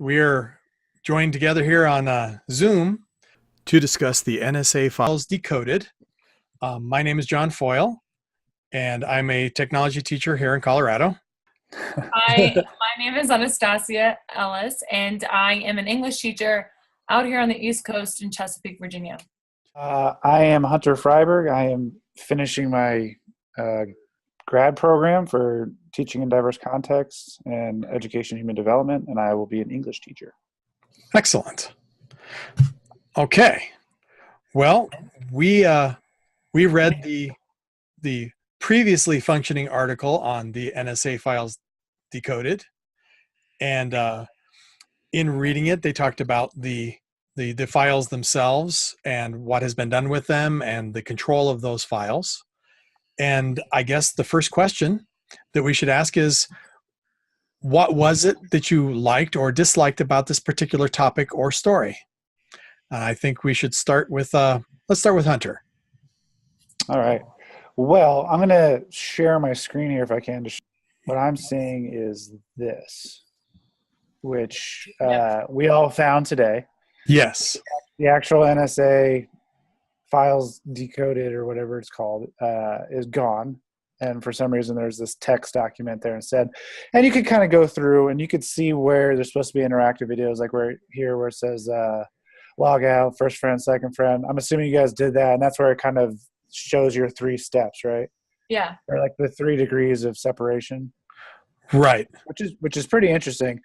we're joined together here on Zoom to discuss the NSA files Decoded. My name is John Foyle, and I'm a technology teacher here in Colorado. Hi, my name is Anastasia Ellis, and I am an English teacher out here on the East Coast in Chesapeake, Virginia. I am Hunter Freiberg. I am finishing my grad program for teaching in diverse contexts and education human development, and I will be an English teacher. Excellent. Okay. Well, we read the previously functioning article on the NSA files Decoded, and in reading it, they talked about the files themselves and what has been done with them and the control of those files. And I guess the first question that we should ask is, what was it that you liked or disliked about this particular topic or story? I think we should start with, let's start with Hunter. All right. Well, I'm going to share my screen here if I can. What I'm seeing is this, which we all found today. Yes. The actual NSA files Decoded, or whatever it's called, is gone. And for some reason, there's this text document there instead. And you could kind of go through and you could see where there's supposed to be interactive videos, like where it says log out, first friend, second friend. I'm assuming you guys did that. And that's where it kind of shows your 3 steps, right? Yeah. Or like the 3 degrees of separation. Right. Which is pretty interesting.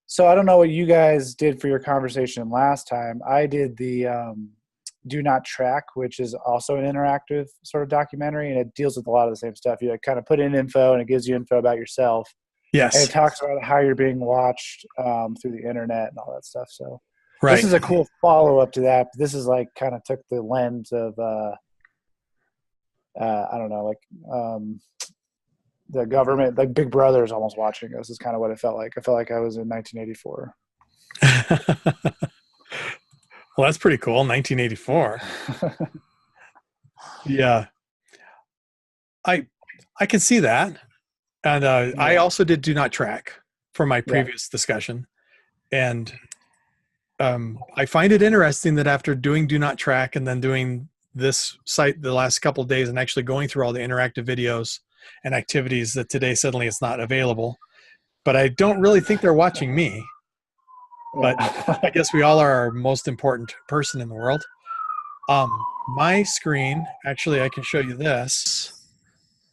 So I don't know what you guys did for your conversation last time. I did the Do Not Track, which is also an interactive sort of documentary, and it deals with a lot of the same stuff. You kind of put in info, and it gives you info about yourself. Yes. And it talks about how you're being watched through the internet and all that stuff. So right. This is a cool follow-up to that. But this is like kind of took the lens of, I don't know, like the government, like Big Brother is almost watching us is kind of what it felt like. I felt like I was in 1984. Well, that's pretty cool. 1984. Yeah. I can see that. And I also did Do Not Track for my previous discussion. And I find it interesting that after doing Do Not Track and then doing this site the last couple of days and actually going through all the interactive videos and activities, that today suddenly it's not available. But I don't really think they're watching me. But I guess we all are our most important person in the world. My screen, actually, I can show you this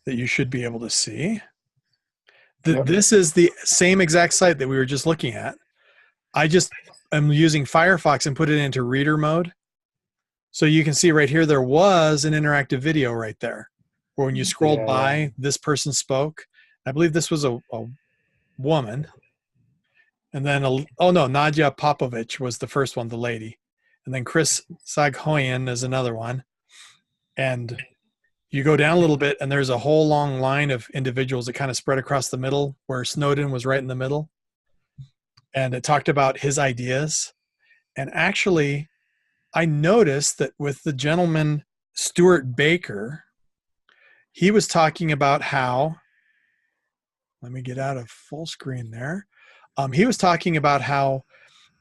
that you should be able to see. This is the same exact site that we were just looking at. I just am using Firefox and put it into reader mode. So you can see right here, there was an interactive video right there where when you scrolled by, this person spoke. I believe this was a woman. And then, Nadia Popovich was the first one, the lady. And then Chris Saghoyan is another one. And you go down a little bit, and there's a whole long line of individuals that kind of spread across the middle, where Snowden was right in the middle. And it talked about his ideas. And actually, I noticed that with the gentleman, Stuart Baker, he was talking about how, let me get out of full screen there. He was talking about how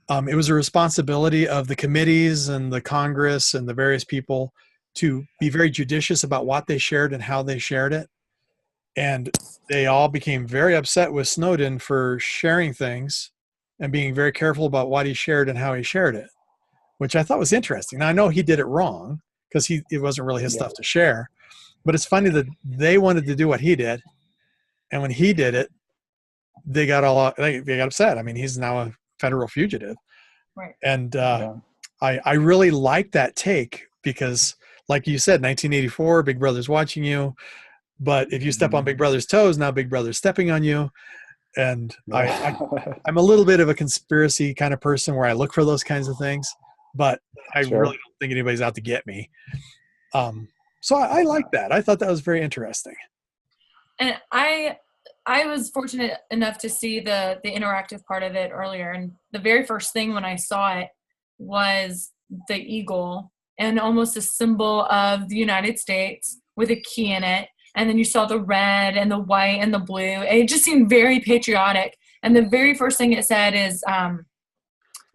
it was a responsibility of the committees and the Congress and the various people to be very judicious about what they shared and how they shared it. And they all became very upset with Snowden for sharing things and being very careful about what he shared and how he shared it, which I thought was interesting. Now, I know he did it wrong because it wasn't really his stuff to share, but it's funny that they wanted to do what he did. And when he did it, they got upset. I mean, he's now a federal fugitive. Right. And I really like that take because, like you said, 1984, Big Brother's watching you. But if you step on Big Brother's toes, now Big Brother's stepping on you. And I'm a little bit of a conspiracy kind of person where I look for those kinds of things. But I really don't think anybody's out to get me. So I like that. I thought that was very interesting. And I was fortunate enough to see the interactive part of it earlier. And the very first thing when I saw it was the eagle and almost a symbol of the United States with a key in it. And then you saw the red and the white and the blue. It just seemed very patriotic. And the very first thing it said is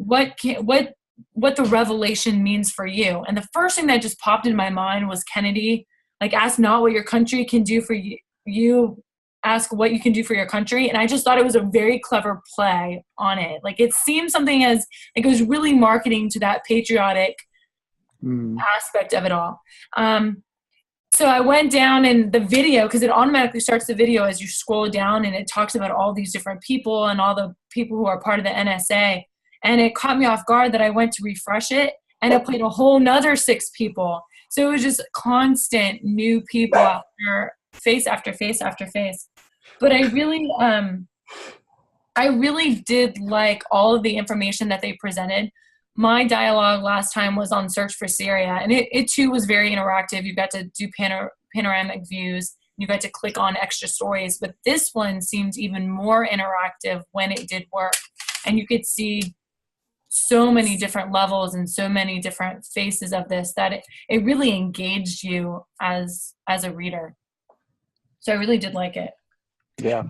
what the revelation means for you. And the first thing that just popped in my mind was Kennedy, like, ask not what your country can do for you, ask what you can do for your country. And I just thought it was a very clever play on it. Like, it seemed something as, like, it was really marketing to that patriotic aspect of it all. So I went down in the video, because it automatically starts the video as you scroll down, and it talks about all these different people and all the people who are part of the NSA. And it caught me off guard that I went to refresh it, and it played a whole nother 6 people. So it was just constant new people after face after face after face. But I really did like all of the information that they presented. My dialogue last time was on Search for Syria, and it too was very interactive. You got to do panoramic views. You got to click on extra stories, but this one seemed even more interactive when it did work. And you could see so many different levels and so many different faces of this that it really engaged you as a reader. So I really did like it. Yeah.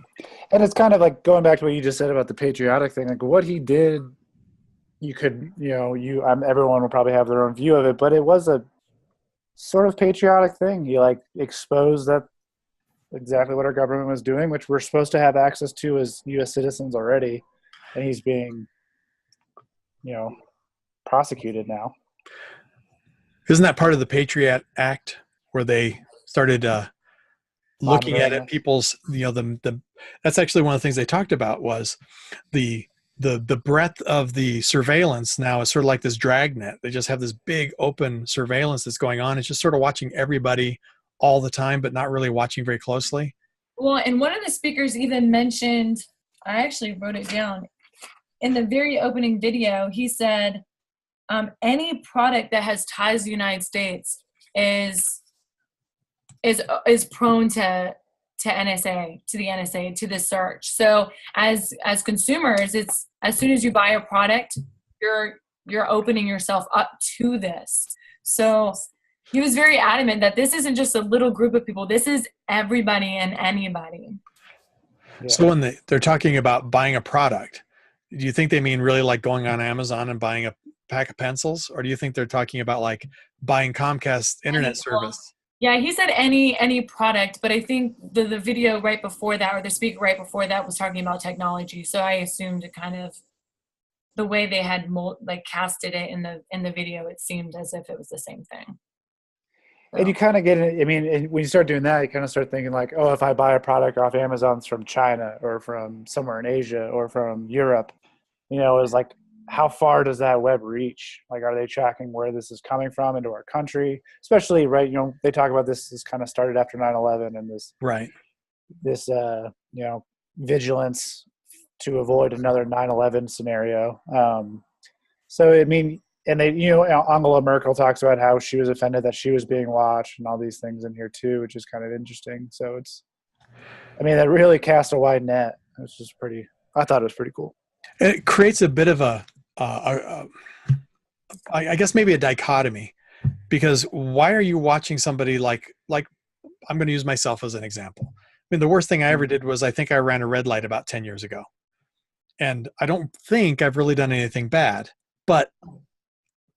And it's kind of like going back to what you just said about the patriotic thing, like what he did, you could, everyone will probably have their own view of it, but it was a sort of patriotic thing. He like exposed that exactly what our government was doing, which we're supposed to have access to as U.S. citizens already. And he's being, prosecuted now. Isn't that part of the Patriot Act where they started looking at it? People's, that's actually one of the things they talked about was the breadth of the surveillance now is sort of like this dragnet. They just have this big open surveillance that's going on. It's just sort of watching everybody all the time, but not really watching very closely. Well, and one of the speakers even mentioned, I actually wrote it down, in the very opening video, he said, any product that has ties to the United States is prone to NSA, to the NSA, to the search. So as consumers, it's as soon as you buy a product, you're opening yourself up to this. So he was very adamant that this isn't just a little group of people. This is everybody and anybody. Yeah. So when they're talking about buying a product, do you think they mean really like going on Amazon and buying a pack of pencils? Or do you think they're talking about like buying Comcast internet service? Yeah, he said any product, but I think the video right before that, or the speaker right before that, was talking about technology. So I assumed it kind of, the way they had casted it in the video, it seemed as if it was the same thing. So. And you kind of get it. I mean, when you start doing that, you kind of start thinking like, oh, if I buy a product off Amazon, it's from China or from somewhere in Asia or from Europe, is like, how far does that web reach? Like, are they tracking where this is coming from into our country? Especially, right, they talk about this kind of started after 9/11 and this vigilance to avoid another 9/11 scenario. So, I mean, and they, Angela Merkel talks about how she was offended that she was being watched and all these things in here too, which is kind of interesting. So that really cast a wide net. It's just I thought it was pretty cool. It creates a bit of I guess maybe a dichotomy, because why are you watching somebody like I'm going to use myself as an example. I mean, the worst thing I ever did was I think I ran a red light about 10 years ago. And I don't think I've really done anything bad, but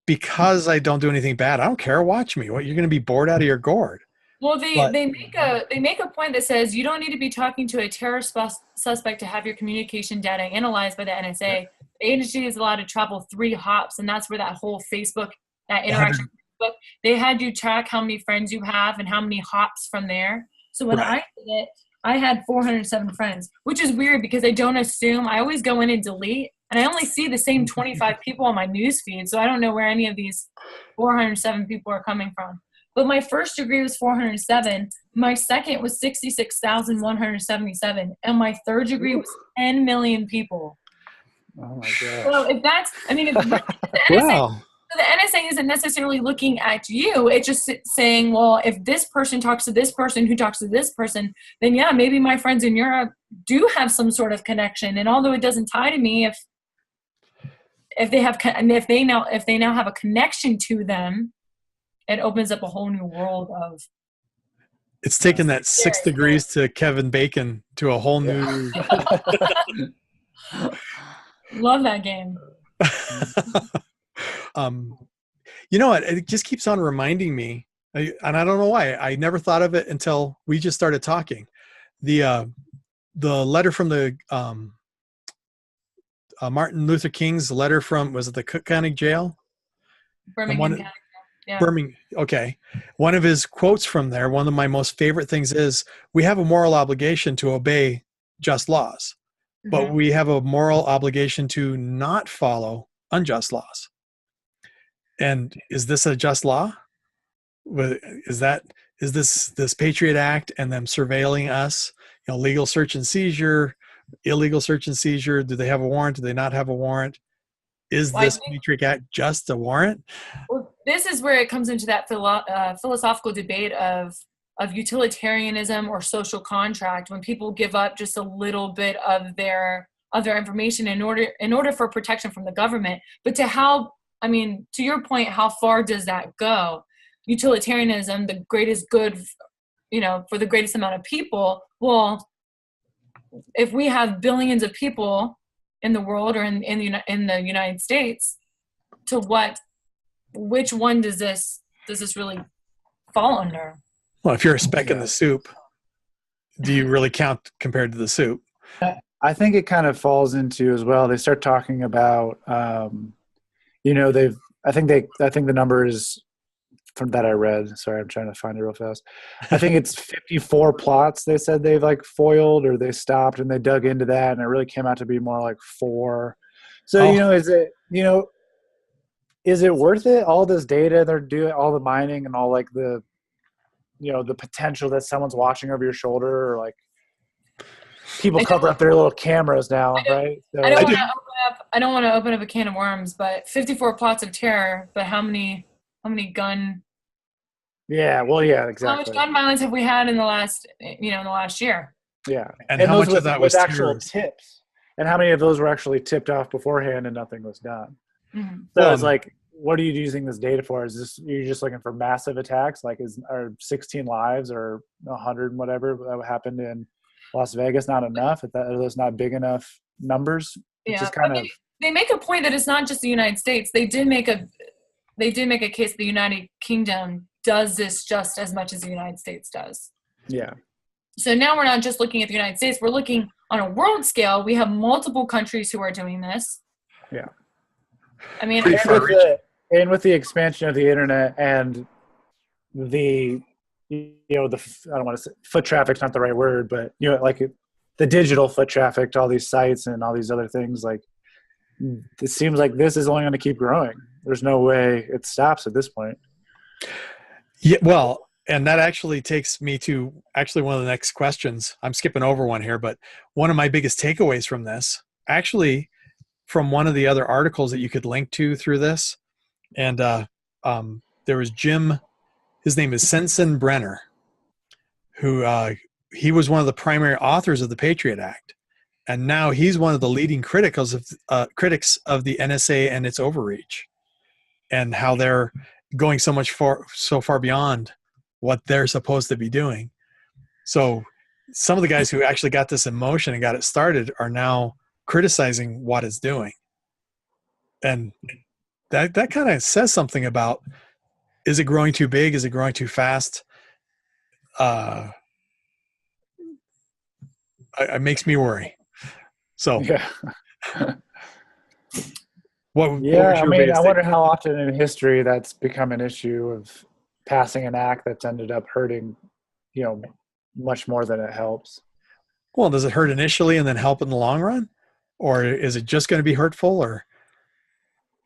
because I don't do anything bad, I don't care. Watch me. What, you're going to be bored out of your gourd. Well, they make a point that says you don't need to be talking to a terrorist suspect to have your communication data analyzed by the NSA. Yeah. The agency is allowed to travel 3 hops, and that's where that whole that interaction with Facebook, they had you track how many friends you have and how many hops from there. So when I did it, I had 407 friends, which is weird because I don't assume. I always go in and delete, and I only see the same 25 people on my news feed, so I don't know where any of these 407 people are coming from. But my first degree was 407. My second was 66,177. And my third degree was 10 million people. Oh, my gosh. So if that's, wow. The NSA isn't necessarily looking at you. It's just saying, well, if this person talks to this person who talks to this person, then yeah, maybe my friends in Europe do have some sort of connection. And although it doesn't tie to me, if they now have a connection to them, it opens up a whole new world of. It's taken that 6 degrees to Kevin Bacon to a whole new. Love that game. um, you know what? It just keeps on reminding me, and I don't know why. I never thought of it until we just started talking. The letter from the Martin Luther King's letter from, was it the Cook County Jail? And Birmingham County. Yeah. Birmingham. Okay. One of his quotes from there, one of my most favorite things is, we have a moral obligation to obey just laws, but we have a moral obligation to not follow unjust laws. And is this a just law? Is this Patriot Act and them surveilling us, legal search and seizure, illegal search and seizure? Do they have a warrant? Do they not have a warrant? Is this Patriot Act just a warrant? Well, this is where it comes into that philosophical debate of utilitarianism or social contract, when people give up just a little bit of their information in order for protection from the government. But to your point, how far does that go? Utilitarianism, the greatest good, for the greatest amount of people. Well, if we have billions of people in the world or in the United States, which one does this really fall under? Well, if you're a speck in the soup, do you really count compared to the soup? I think it kind of falls into as well. They start talking about, I think the number is, from that I read. Sorry, I'm trying to find it real fast. I think it's 54 plots they said they've foiled, or they stopped and they dug into that, and it really came out to be more like 4. So, is it worth it? All this data they're doing, all the mining and all the potential that someone's watching over your shoulder, or people cover up their little cameras now, right? So, I don't want to open up a can of worms, but 54 plots of terror, but how many gun? Yeah, well, yeah, exactly. How much gun violence have we had in the last year? Yeah, and how much of that was actual tips? And how many of those were actually tipped off beforehand and nothing was done? Mm-hmm. So it's what are you using this data for? Is this, you're just looking for massive attacks? Are 16 lives or 100 and whatever that happened in Las Vegas not enough? Are those not big enough numbers? Yeah, just they make a point that it's not just the United States. They did make a case that the United Kingdom does this just as much as the United States does. Yeah. So now we're not just looking at the United States. We're looking on a world scale. We have multiple countries who are doing this. Yeah. I mean, and with the expansion of the internet and the, I don't want to say foot traffic's not the right word, but the digital foot traffic to all these sites and all these other things, it seems like this is only going to keep growing. There's no way it stops at this point. Yeah, well, and that actually takes me to one of the next questions. I'm skipping over one here, but one of my biggest takeaways from this, actually from one of the other articles that you could link to through this, and there was Jim, his name is Sensenbrenner, who he was one of the primary authors of the Patriot Act. And now he's one of the leading critics of the NSA and its overreach, and how they're going so far beyond what they're supposed to be doing. So some of the guys who actually got this in motion and got it started are now criticizing what it's doing. And that kind of says something about, is it growing too big? Is it growing too fast? It makes me worry. So, yeah. I wonder how often in history that's become an issue of passing an act that's ended up hurting, much more than it helps. Well, does it hurt initially and then help in the long run? Or is it just going to be hurtful? Or,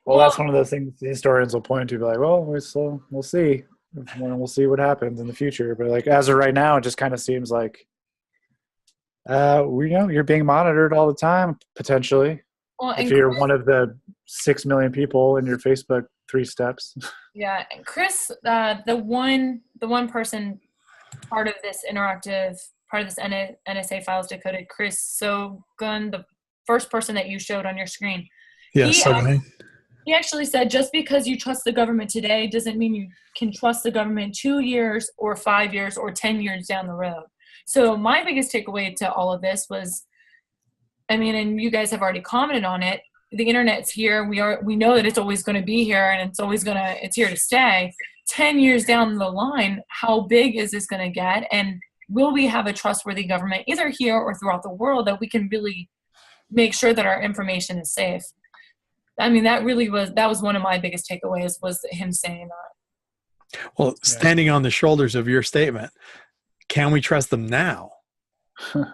well, that's one of those things historians will point to, be like, well, we'll see. We'll see what happens in the future. But as of right now, it just kind of seems like, you're being monitored all the time, potentially. Well, if you're one of the 6 million people in your Facebook 3 steps. Yeah, and Chris, the one person part of this NSA Files Decoded, Chris Sogun, the first person that you showed on your screen. Yes, he actually said, just because you trust the government today doesn't mean you can trust the government 2 years or 5 years or 10 years down the road. So my biggest takeaway to all of this was, and you guys have already commented on it, the internet's here. We know that it's always going to be here, and it's here to stay. 10 years down the line, how big is this going to get? And will we have a trustworthy government either here or throughout the world that we can really make sure that our information is safe? I mean, that was one of my biggest takeaways, was him saying that. Well, standing on the shoulders of your statement, can we trust them now? And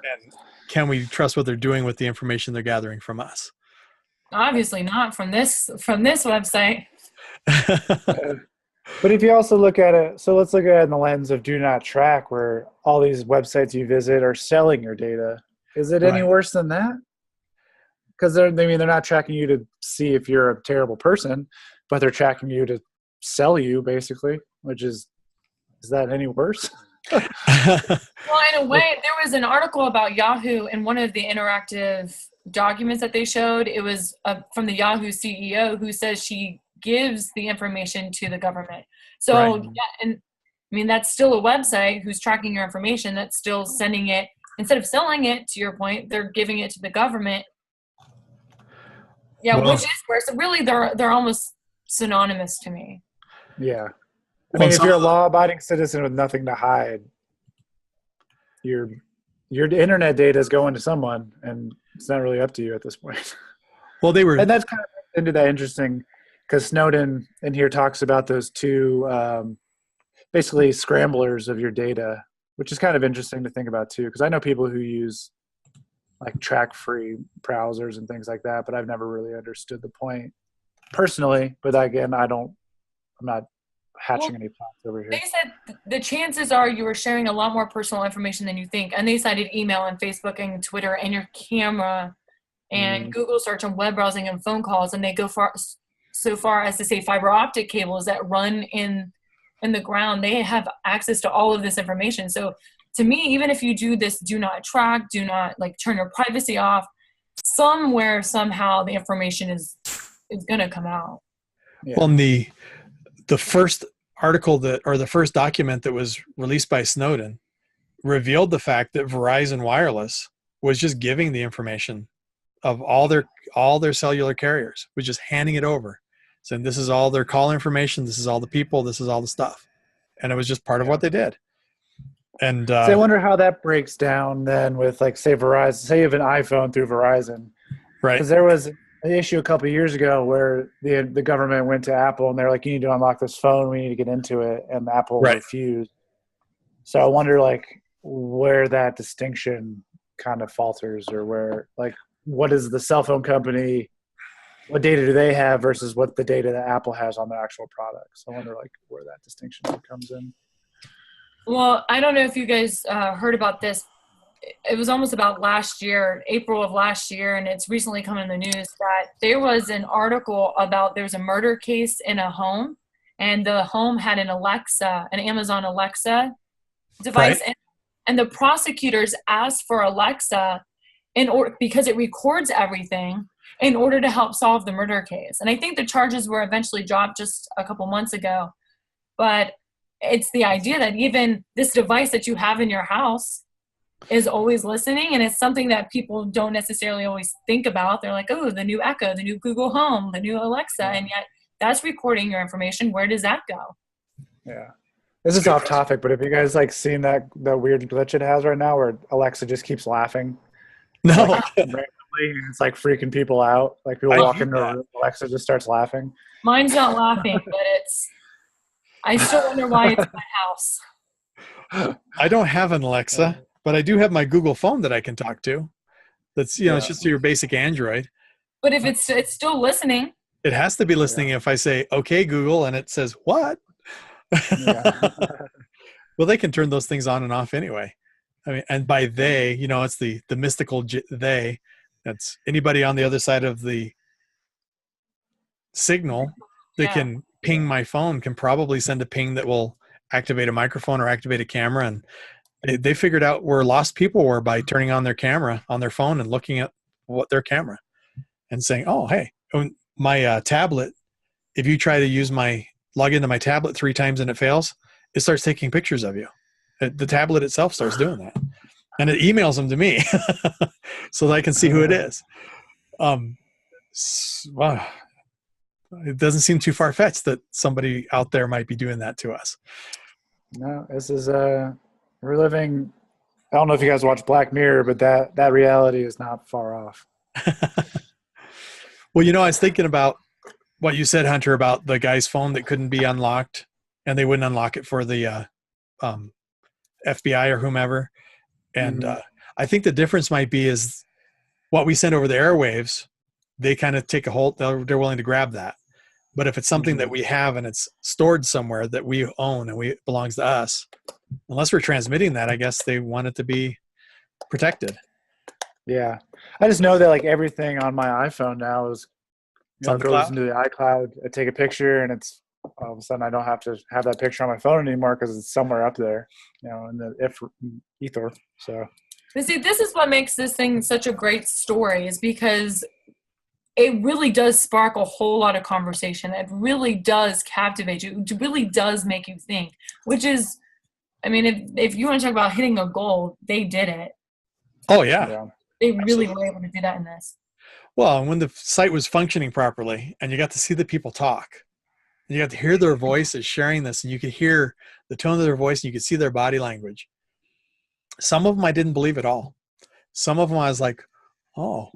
can we trust what they're doing with the information they're gathering from us? Obviously not from this website. But if you also look at it, so let's look at it in the lens of do not track, where all these websites you visit are selling your data. Is it any worse than that? Because they're not tracking you to see if you're a terrible person, but they're tracking you to sell you, basically, is that any worse? Well, in a way, there was an article about Yahoo in one of the interactive documents that they showed. It was from the Yahoo CEO who says she gives the information to the government. So, yeah, and I mean, that's still a website who's tracking your information. That's still sending it, instead of selling it, to your point, they're giving it to the government. Yeah, which is worse. Really, they're almost synonymous to me. Yeah. I mean, if you're a law-abiding citizen with nothing to hide, your internet data is going to someone, and it's not really up to you at this point. Well, and that's kind of into that interesting, because Snowden in here talks about those two basically scramblers of your data, which is kind of interesting to think about too, because I know people who use like track-free browsers and things like that, but I've never really understood the point personally. But again, I'm not hatching any plots over here. They said the chances are you are sharing a lot more personal information than you think. And they cited email and Facebook and Twitter and your camera and Google search and web browsing and phone calls. And they go so far as to say fiber optic cables that run in the ground. They have access to all of this information. So to me, even if you do this, do not track, do not like turn your privacy off, somewhere, somehow the information is going to come out. Yeah. Well, the first article the first document that was released by Snowden revealed the fact that Verizon Wireless was just giving the information of all their cellular carriers, was just handing it over, saying this is all their call information, this is all the people, this is all the stuff, and it was just part of what they did. And so I wonder how that breaks down then with, like, say Verizon, say you have an iPhone through Verizon, right? Because there was an issue a couple of years ago where the government went to Apple and they're like, you need to unlock this phone, we need to get into it, and Apple refused. So I wonder, like, where that distinction kind of falters, or where, like, what is the cell phone company, what data do they have versus what the data that Apple has on their actual products? I wonder, like, where that distinction comes in. Well, I don't know if you guys heard about this. It was almost about last year, April of last year, and it's recently come in the news that there was an article about there was a murder case in a home, and the home had an Amazon Alexa device, and the prosecutors asked for Alexa because it records everything in order to help solve the murder case. And I think the charges were eventually dropped just a couple months ago, but it's the idea that even this device that you have in your house is always listening, and it's something that people don't necessarily always think about. They're like, oh, the new Echo, the new Google Home, the new Alexa, and yet that's recording your information. Where does that go? Yeah. This is off topic, but have you guys, like, seen that weird glitch it has right now where Alexa just keeps laughing? No. Like, randomly, and it's like freaking people out. Like, people walk into a room, Alexa just starts laughing. Mine's not laughing, but I still wonder why it's in my house. I don't have an Alexa, but I do have my Google phone that I can talk to. That's, it's just your basic Android. But if it's still listening. It has to be listening if I say, okay, Google, and it says, what? Well, they can turn those things on and off anyway. I mean, and by they, it's the mystical they. That's anybody on the other side of the signal that can ping my phone, can probably send a ping that will activate a microphone or activate a camera. And they figured out where lost people were by turning on their camera on their phone and looking at their camera and saying, oh, hey, my tablet, if you try to log into my tablet 3 times and it fails, it starts taking pictures of you. The tablet itself starts doing that. And it emails them to me so that I can see who it is. Well, it doesn't seem too far-fetched that somebody out there might be doing that to us. No, this is we're living. I don't know if you guys watch Black Mirror, but that reality is not far off. Well, I was thinking about what you said, Hunter, about the guy's phone that couldn't be unlocked, and they wouldn't unlock it for the FBI or whomever. And I think the difference might be is what we send over the airwaves, they kind of take a hold. They're willing to grab that. But if it's something that we have and it's stored somewhere that we own and it belongs to us, unless we're transmitting that, I guess they want it to be protected. Yeah. I just know that like everything on my iPhone now is, goes into the iCloud. I take a picture and it's all of a sudden I don't have to have that picture on my phone anymore because it's somewhere up there, in the ether. So. But see, this is what makes this thing such a great story, is because it really does spark a whole lot of conversation. It really does captivate you. It really does make you think, which is, I mean, if you want to talk about hitting a goal, they did it. Oh, yeah. They really were able to do that in this. Well, and when the site was functioning properly and you got to see the people talk, and you got to hear their voices sharing this, and you could hear the tone of their voice and you could see their body language. Some of them I didn't believe at all. Some of them I was like, oh.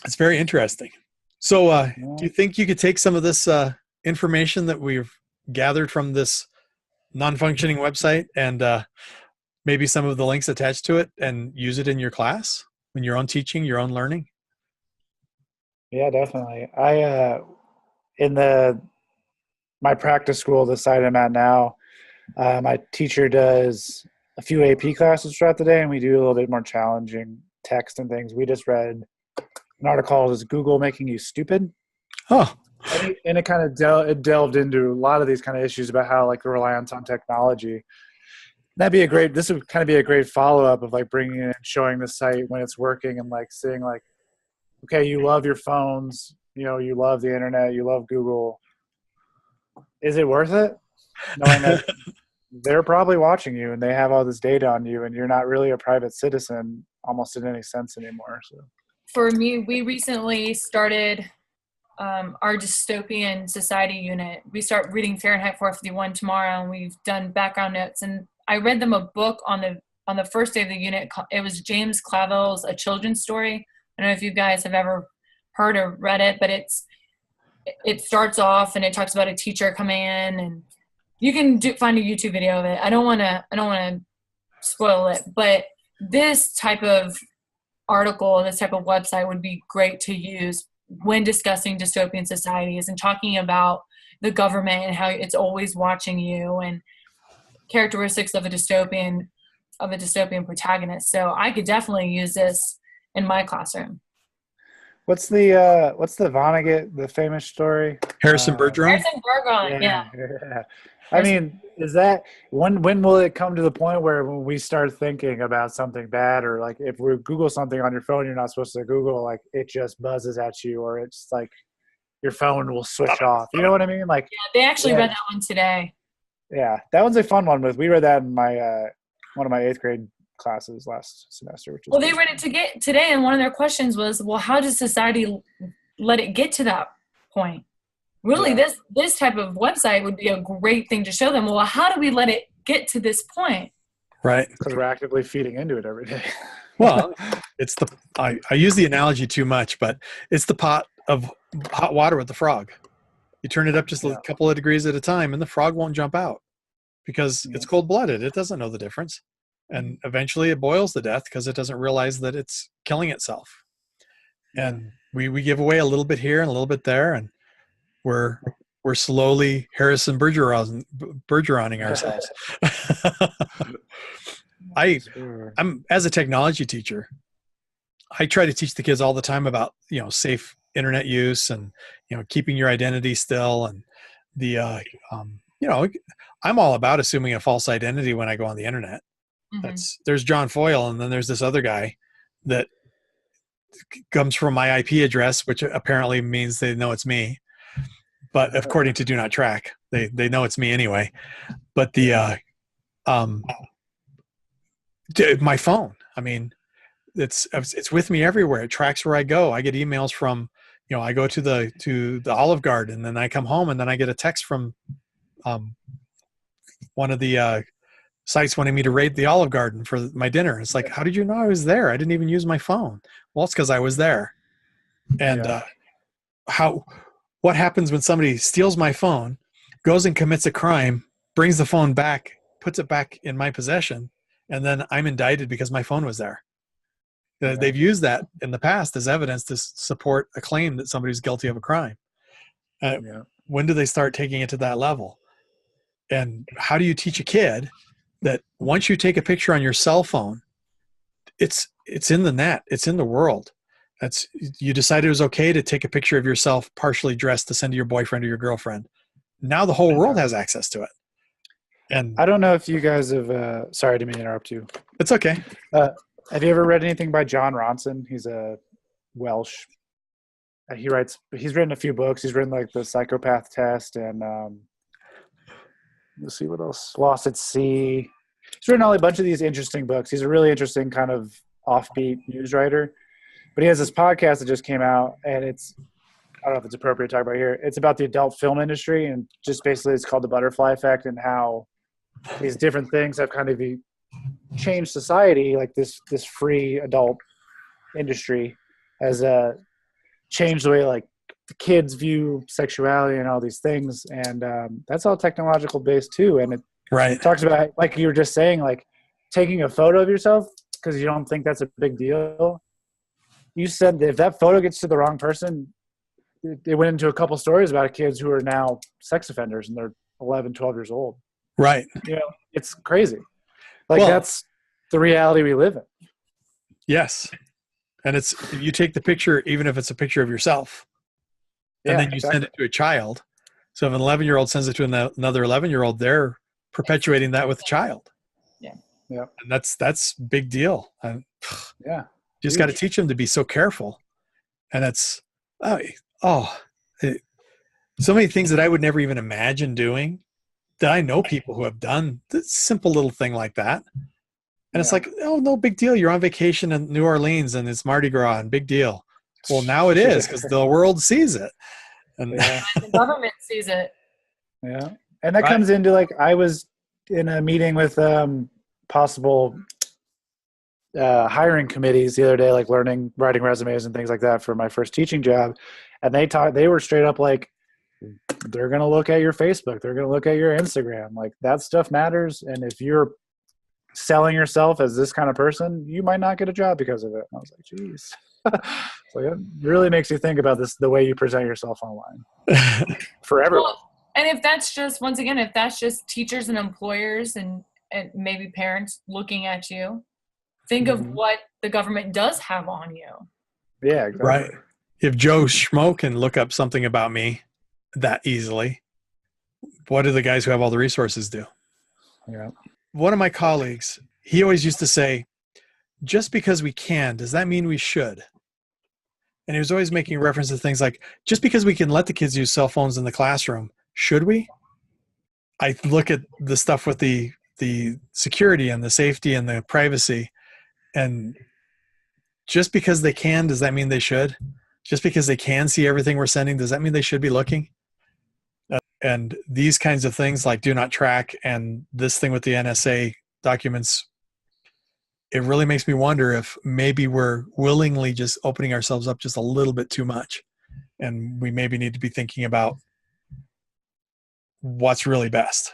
It's very interesting. So do you think you could take some of this information that we've gathered from this non-functioning website and maybe some of the links attached to it and use it in your class, in your own teaching, your own learning? Yeah, definitely. I in my practice school, the site I'm at now, my teacher does a few AP classes throughout the day, and we do a little bit more challenging text and things. We just read an article called "Is Google Making You Stupid?" Oh, and it kind of delved into a lot of these kind of issues about how like the reliance on technology. This would kind of be a great follow-up of like bringing in and showing the site when it's working and like seeing like, okay, you love your phones, you love the internet, you love Google. Is it worth it? Knowing that they're probably watching you and they have all this data on you and you're not really a private citizen almost in any sense anymore. So for me, we recently started our dystopian society unit. We start reading Fahrenheit 451 tomorrow, and we've done background notes. And I read them a book on the first day of the unit. It was James Clavell's A Children's Story. I don't know if you guys have ever heard or read it, but it starts off and it talks about a teacher coming in, and you can find a YouTube video of it. I don't want to spoil it, but this type of article, this type of website would be great to use when discussing dystopian societies and talking about the government and how it's always watching you and characteristics of a dystopian protagonist. So I could definitely use this in my classroom. What's the Vonnegut, the famous story? Harrison Bergeron? Harrison Bergeron, yeah. I mean, is that when will it come to the point where when we start thinking about something bad, or like if we Google something on your phone you're not supposed to Google, like it just buzzes at you, or it's like your phone will switch off. You know what I mean? Like they actually read that one today. Yeah, that one's a fun one. We read that in my one of my 8th grade classes last semester. Well, they read it today, and one of their questions was, well, how does society let it get to that point? Really, this type of website would be a great thing to show them. Well, how do we let it get to this point? Right. Because we're actively feeding into it every day. Well, it's I use the analogy too much, but it's the pot of hot water with the frog. You turn it up just a couple of degrees at a time, and the frog won't jump out because it's cold-blooded. It doesn't know the difference. And eventually it boils to death because it doesn't realize that it's killing itself. And we give away a little bit here and a little bit there, and we're slowly Harrison Bergeroning ourselves. I'm as a technology teacher, I try to teach the kids all the time about safe internet use and keeping your identity still, and the I'm all about assuming a false identity when I go on the internet. Mm-hmm. There's John Foyle, and then there's this other guy that comes from my IP address, which apparently means they know it's me. But according to Do Not Track, they know it's me anyway. But my phone, I mean, it's with me everywhere. It tracks where I go. I get emails from, I go to the Olive Garden, and then I come home, and then I get a text from one of the sites wanting me to rate the Olive Garden for my dinner. It's like, how did you know I was there? I didn't even use my phone. Well, it's because I was there. And what happens when somebody steals my phone, goes and commits a crime, brings the phone back, puts it back in my possession, and then I'm indicted because my phone was there. They've used that in the past as evidence to support a claim that somebody's guilty of a crime. When do they start taking it to that level? And how do you teach a kid that once you take a picture on your cell phone, it's in the net, it's in the world. You decided it was okay to take a picture of yourself partially dressed to send to your boyfriend or your girlfriend. Now the whole world has access to it. And I don't know if you guys have, sorry to interrupt you. It's okay. Have you ever read anything by John Ronson? He's a Welsh. He's written a few books. He's written like The Psychopath Test and let's see what else. Lost at Sea. He's written a bunch of these interesting books. He's a really interesting kind of offbeat news writer. But he has this podcast that just came out, and I don't know if it's appropriate to talk about here. It's about the adult film industry, and just basically it's called The Butterfly Effect, and how these different things have kind of changed society, like this free adult industry has changed the way like the kids view sexuality and all these things, and that's all technological based too. And it talks about, like you were just saying, like taking a photo of yourself because you don't think that's a big deal. You said that if that photo gets to the wrong person, it went into a couple stories about kids who are now sex offenders and they're 11, 12 years old. Right. It's crazy. That's the reality we live in. Yes. And you take the picture, even if it's a picture of yourself, and then you send it to a child. So if an 11-year-old sends it to another 11-year-old, they're perpetuating that with the child. Yeah. Yeah. And that's big deal. Yeah. You just got to teach them to be so careful. And it's, so many things that I would never even imagine doing, that I know people who have done this simple little thing like that. And it's like, oh, no big deal. You're on vacation in New Orleans and it's Mardi Gras and big deal. Well, now it is because the world sees it. And the government sees it. Yeah. And that comes into I was in a meeting with possible hiring committees the other day, writing resumes and things like that for my first teaching job. And they were straight up like, they're going to look at your Facebook. They're going to look at your Instagram. Like that stuff matters. And if you're selling yourself as this kind of person, you might not get a job because of it. And I was like, geez. So it really makes you think about the way you present yourself online for everyone. Well, and if that's just teachers and employers and maybe parents looking at you, think of what the government does have on you. Yeah, exactly. Right. If Joe Schmo can look up something about me that easily, what do the guys who have all the resources do? Yeah. One of my colleagues, he always used to say, just because we can, does that mean we should? And he was always making reference to things like, just because we can let the kids use cell phones in the classroom, should we? I look at the stuff with the security and the safety and the privacy, and just because they can, does that mean they should? Just because they can see everything we're sending, does that mean they should be looking? And these kinds of things like do not track and this thing with the NSA documents, it really makes me wonder if maybe we're willingly just opening ourselves up just a little bit too much. And we maybe need to be thinking about what's really best.